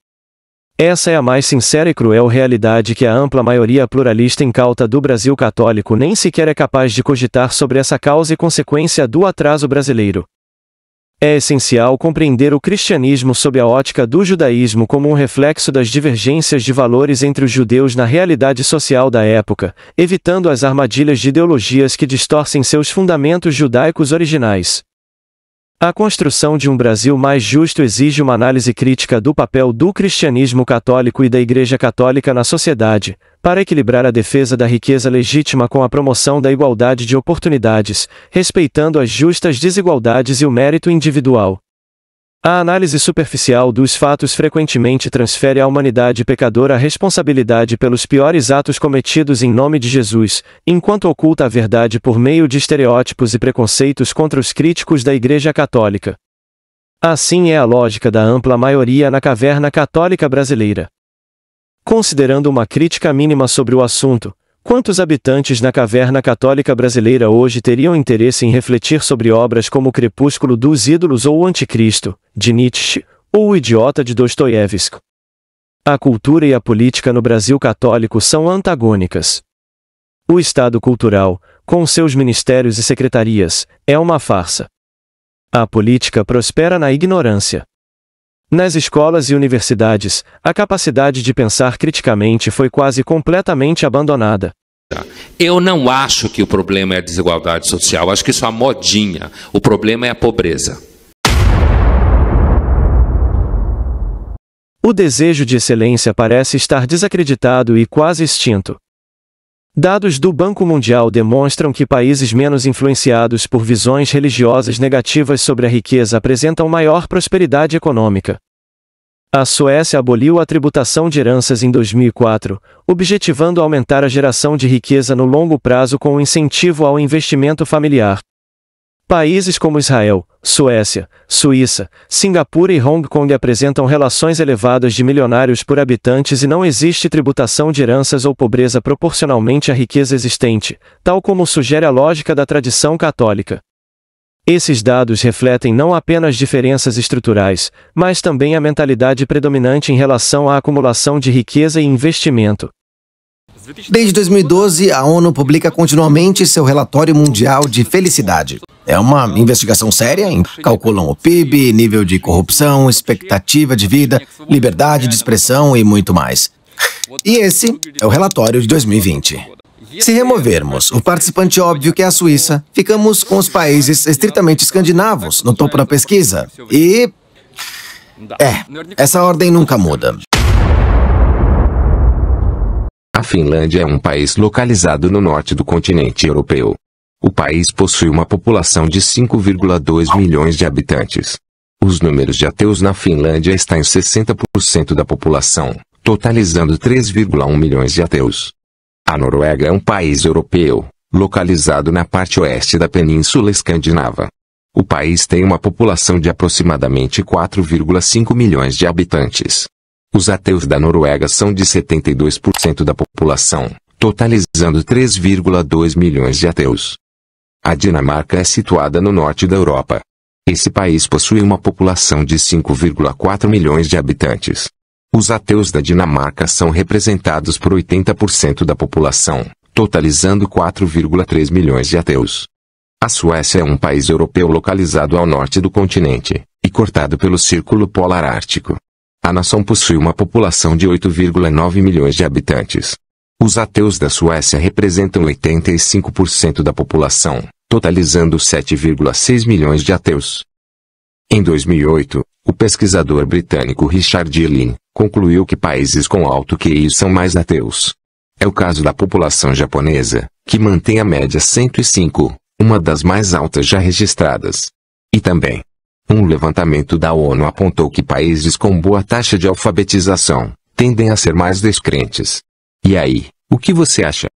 Essa é a mais sincera e cruel realidade que a ampla maioria pluralista incauta do Brasil católico nem sequer é capaz de cogitar sobre essa causa e consequência do atraso brasileiro. É essencial compreender o cristianismo sob a ótica do judaísmo como um reflexo das divergências de valores entre os judeus na realidade social da época, evitando as armadilhas de ideologias que distorcem seus fundamentos judaicos originais. A construção de um Brasil mais justo exige uma análise crítica do papel do cristianismo católico e da Igreja Católica na sociedade, para equilibrar a defesa da riqueza legítima com a promoção da igualdade de oportunidades, respeitando as justas desigualdades e o mérito individual. A análise superficial dos fatos frequentemente transfere à humanidade pecadora a responsabilidade pelos piores atos cometidos em nome de Jesus, enquanto oculta a verdade por meio de estereótipos e preconceitos contra os críticos da Igreja Católica. Assim é a lógica da ampla maioria na caverna católica brasileira. Considerando uma crítica mínima sobre o assunto, quantos habitantes na caverna católica brasileira hoje teriam interesse em refletir sobre obras como O Crepúsculo dos Ídolos ou O Anticristo, de Nietzsche, ou O Idiota de Dostoiévski? A cultura e a política no Brasil católico são antagônicas. O Estado cultural, com seus ministérios e secretarias, é uma farsa. A política prospera na ignorância. Nas escolas e universidades, a capacidade de pensar criticamente foi quase completamente abandonada. Eu não acho que o problema é a desigualdade social, acho que isso é uma modinha. O problema é a pobreza. O desejo de excelência parece estar desacreditado e quase extinto. Dados do Banco Mundial demonstram que países menos influenciados por visões religiosas negativas sobre a riqueza apresentam maior prosperidade econômica. A Suécia aboliu a tributação de heranças em 2004, objetivando aumentar a geração de riqueza no longo prazo com um incentivo ao investimento familiar. Países como Israel, Suécia, Suíça, Singapura e Hong Kong apresentam relações elevadas de milionários por habitantes e não existe tributação de heranças ou pobreza proporcionalmente à riqueza existente, tal como sugere a lógica da tradição católica. Esses dados refletem não apenas diferenças estruturais, mas também a mentalidade predominante em relação à acumulação de riqueza e investimento. Desde 2012, a ONU publica continuamente seu relatório mundial de felicidade. É uma investigação séria, calculam o PIB, nível de corrupção, expectativa de vida, liberdade de expressão e muito mais. E esse é o relatório de 2020. Se removermos o participante óbvio que é a Suíça, ficamos com os países estritamente escandinavos no topo da pesquisa. E... essa ordem nunca muda. A Finlândia é um país localizado no norte do continente europeu. O país possui uma população de 5,2 milhões de habitantes. Os números de ateus na Finlândia estão em 60% da população, totalizando 3,1 milhões de ateus. A Noruega é um país europeu, localizado na parte oeste da Península Escandinava. O país tem uma população de aproximadamente 4,5 milhões de habitantes. Os ateus da Noruega são de 72% da população, totalizando 3,2 milhões de ateus. A Dinamarca é situada no norte da Europa. Esse país possui uma população de 5,4 milhões de habitantes. Os ateus da Dinamarca são representados por 80% da população, totalizando 4,3 milhões de ateus. A Suécia é um país europeu localizado ao norte do continente, e cortado pelo Círculo Polar Ártico. A nação possui uma população de 8,9 milhões de habitantes. Os ateus da Suécia representam 85% da população, totalizando 7,6 milhões de ateus. Em 2008, o pesquisador britânico Richard Dillon concluiu que países com alto QI são mais ateus. É o caso da população japonesa, que mantém a média 105, uma das mais altas já registradas. E também, um levantamento da ONU apontou que países com boa taxa de alfabetização tendem a ser mais descrentes. E aí, o que você acha?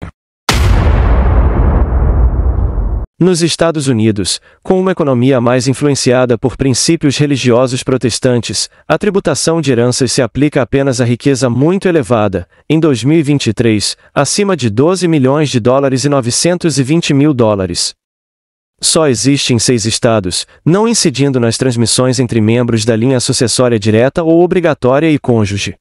Nos Estados Unidos, com uma economia mais influenciada por princípios religiosos protestantes, a tributação de heranças se aplica apenas à riqueza muito elevada, em 2023, acima de 12 milhões de dólares e 920 mil dólares. Só existe em 6 estados, não incidindo nas transmissões entre membros da linha sucessória direta ou obrigatória e cônjuge.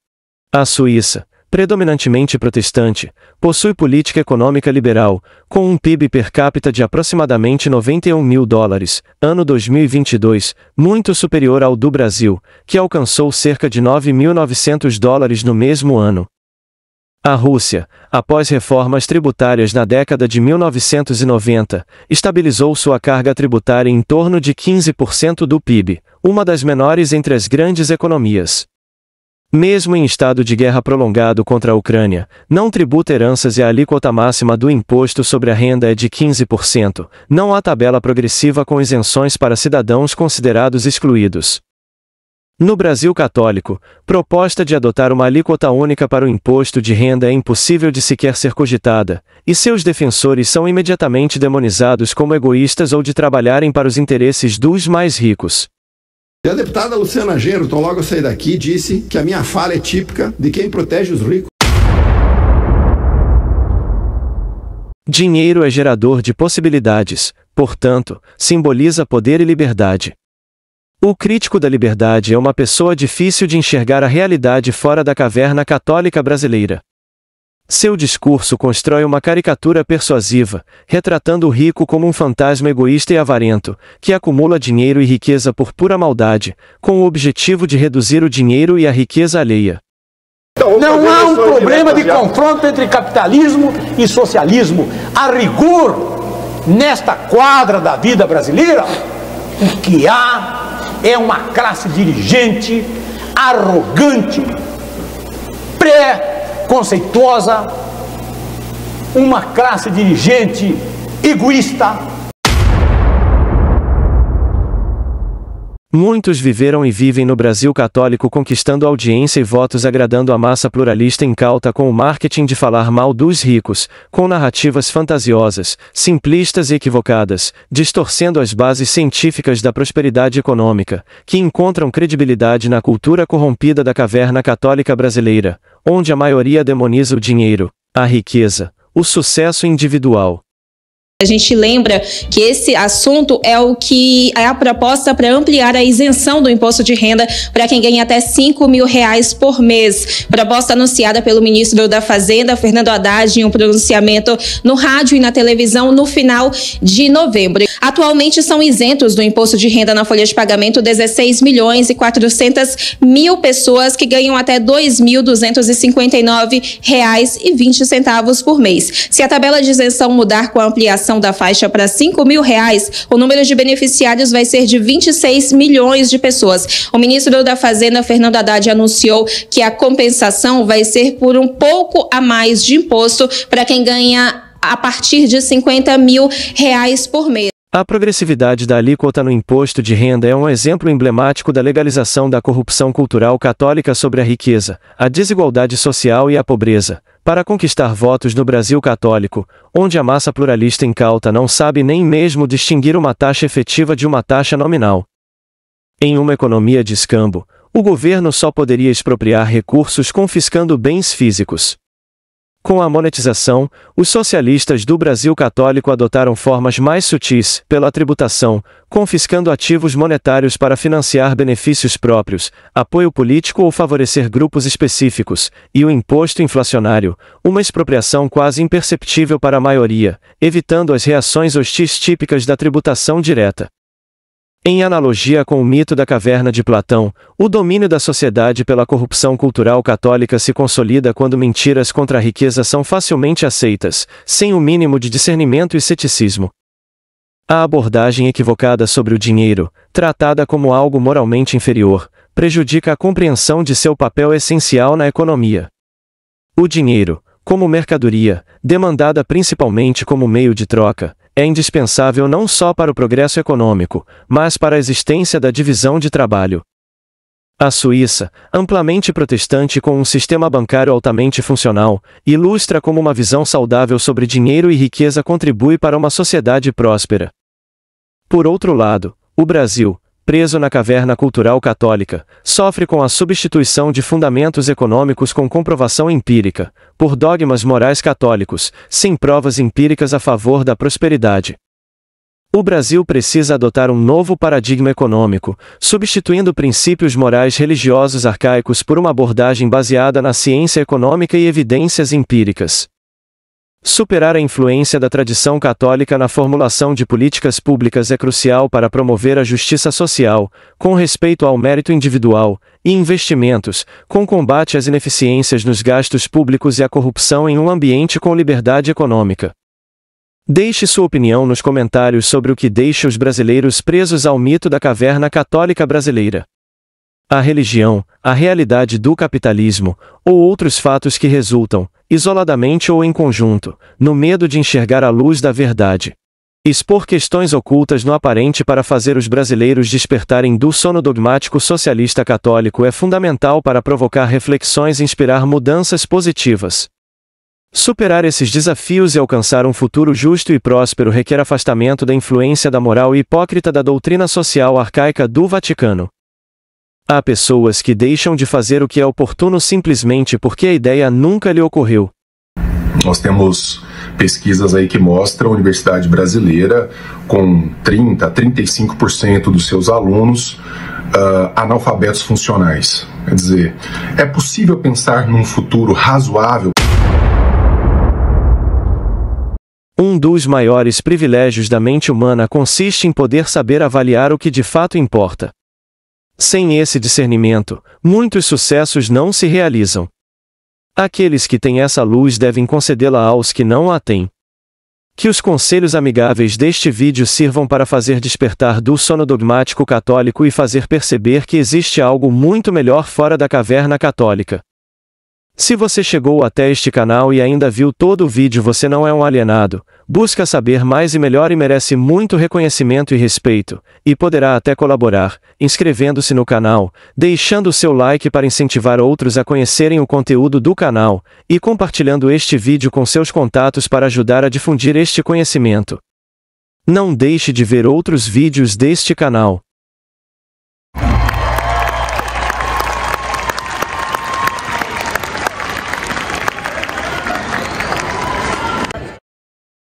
A Suíça, predominantemente protestante, possui política econômica liberal, com um PIB per capita de aproximadamente 91 mil dólares, ano 2022, muito superior ao do Brasil, que alcançou cerca de 9.900 dólares no mesmo ano. A Rússia, após reformas tributárias na década de 1990, estabilizou sua carga tributária em torno de 15% do PIB, uma das menores entre as grandes economias. Mesmo em estado de guerra prolongado contra a Ucrânia, não tributa heranças e a alíquota máxima do imposto sobre a renda é de 15%, não há tabela progressiva com isenções para cidadãos considerados excluídos. No Brasil católico, proposta de adotar uma alíquota única para o imposto de renda é impossível de sequer ser cogitada, e seus defensores são imediatamente demonizados como egoístas ou de trabalharem para os interesses dos mais ricos. E a deputada Luciana Genro, tão logo eu saí daqui, disse que a minha fala é típica de quem protege os ricos. Dinheiro é gerador de possibilidades, portanto, simboliza poder e liberdade. O crítico da liberdade é uma pessoa difícil de enxergar a realidade fora da caverna católica brasileira. Seu discurso constrói uma caricatura persuasiva, retratando o rico como um fantasma egoísta e avarento, que acumula dinheiro e riqueza por pura maldade, com o objetivo de reduzir o dinheiro e a riqueza alheia. Não há um problema de confronto entre capitalismo e socialismo. A rigor, nesta quadra da vida brasileira, o que há é uma classe dirigente arrogante, pré-conceituosa, uma classe dirigente egoísta. Muitos viveram e vivem no Brasil católico conquistando audiência e votos, agradando a massa pluralista incauta com o marketing de falar mal dos ricos, com narrativas fantasiosas, simplistas e equivocadas, distorcendo as bases científicas da prosperidade econômica, que encontram credibilidade na cultura corrompida da caverna católica brasileira, onde a maioria demoniza o dinheiro, a riqueza, o sucesso individual. A gente lembra que esse assunto é o que é a proposta para ampliar a isenção do imposto de renda para quem ganha até R$5.000 por mês. Proposta anunciada pelo ministro da Fazenda, Fernando Haddad, em um pronunciamento no rádio e na televisão no final de novembro. Atualmente são isentos do imposto de renda na folha de pagamento 16.400.000 pessoas que ganham até R$2.259,20 por mês. Se a tabela de isenção mudar com a ampliação da faixa para R$5.000, o número de beneficiários vai ser de 26 milhões de pessoas. O ministro da Fazenda, Fernando Haddad, anunciou que a compensação vai ser por um pouco a mais de imposto para quem ganha a partir de R$50.000 por mês. A progressividade da alíquota no imposto de renda é um exemplo emblemático da legalização da corrupção cultural católica sobre a riqueza, a desigualdade social e a pobreza, para conquistar votos no Brasil católico, onde a massa pluralista incauta não sabe nem mesmo distinguir uma taxa efetiva de uma taxa nominal. Em uma economia de escambo, o governo só poderia expropriar recursos confiscando bens físicos. Com a monetização, os socialistas do Brasil católico adotaram formas mais sutis, pela tributação, confiscando ativos monetários para financiar benefícios próprios, apoio político ou favorecer grupos específicos, e o imposto inflacionário, uma expropriação quase imperceptível para a maioria, evitando as reações hostis típicas da tributação direta. Em analogia com o mito da caverna de Platão, o domínio da sociedade pela corrupção cultural católica se consolida quando mentiras contra a riqueza são facilmente aceitas, sem o mínimo de discernimento e ceticismo. A abordagem equivocada sobre o dinheiro, tratada como algo moralmente inferior, prejudica a compreensão de seu papel essencial na economia. O dinheiro, como mercadoria, demandada principalmente como meio de troca, é indispensável não só para o progresso econômico, mas para a existência da divisão de trabalho. A Suíça, amplamente protestante com um sistema bancário altamente funcional, ilustra como uma visão saudável sobre dinheiro e riqueza contribui para uma sociedade próspera. Por outro lado, o Brasil, preso na caverna cultural católica, sofre com a substituição de fundamentos econômicos com comprovação empírica, por dogmas morais católicos, sem provas empíricas a favor da prosperidade. O Brasil precisa adotar um novo paradigma econômico, substituindo princípios morais religiosos arcaicos por uma abordagem baseada na ciência econômica e evidências empíricas. Superar a influência da tradição católica na formulação de políticas públicas é crucial para promover a justiça social, com respeito ao mérito individual, e investimentos, com combate às ineficiências nos gastos públicos e à corrupção em um ambiente com liberdade econômica. Deixe sua opinião nos comentários sobre o que deixa os brasileiros presos ao mito da caverna católica brasileira. A religião, a realidade do capitalismo, ou outros fatos que resultam, isoladamente ou em conjunto, no medo de enxergar a luz da verdade. Expor questões ocultas no aparente para fazer os brasileiros despertarem do sono dogmático socialista católico é fundamental para provocar reflexões e inspirar mudanças positivas. Superar esses desafios e alcançar um futuro justo e próspero requer afastamento da influência da moral hipócrita da doutrina social arcaica do Vaticano. Há pessoas que deixam de fazer o que é oportuno simplesmente porque a ideia nunca lhe ocorreu. Nós temos pesquisas aí que mostram a universidade brasileira com 30% a 35% dos seus alunos analfabetos funcionais. Quer dizer, é possível pensar num futuro razoável? Um dos maiores privilégios da mente humana consiste em poder saber avaliar o que de fato importa. Sem esse discernimento, muitos sucessos não se realizam. Aqueles que têm essa luz devem concedê-la aos que não a têm. Que os conselhos amigáveis deste vídeo sirvam para fazer despertar do sono dogmático católico e fazer perceber que existe algo muito melhor fora da caverna católica. Se você chegou até este canal e ainda viu todo o vídeo, você não é um alienado, busca saber mais e melhor e merece muito reconhecimento e respeito, e poderá até colaborar, inscrevendo-se no canal, deixando o seu like para incentivar outros a conhecerem o conteúdo do canal, e compartilhando este vídeo com seus contatos para ajudar a difundir este conhecimento. Não deixe de ver outros vídeos deste canal.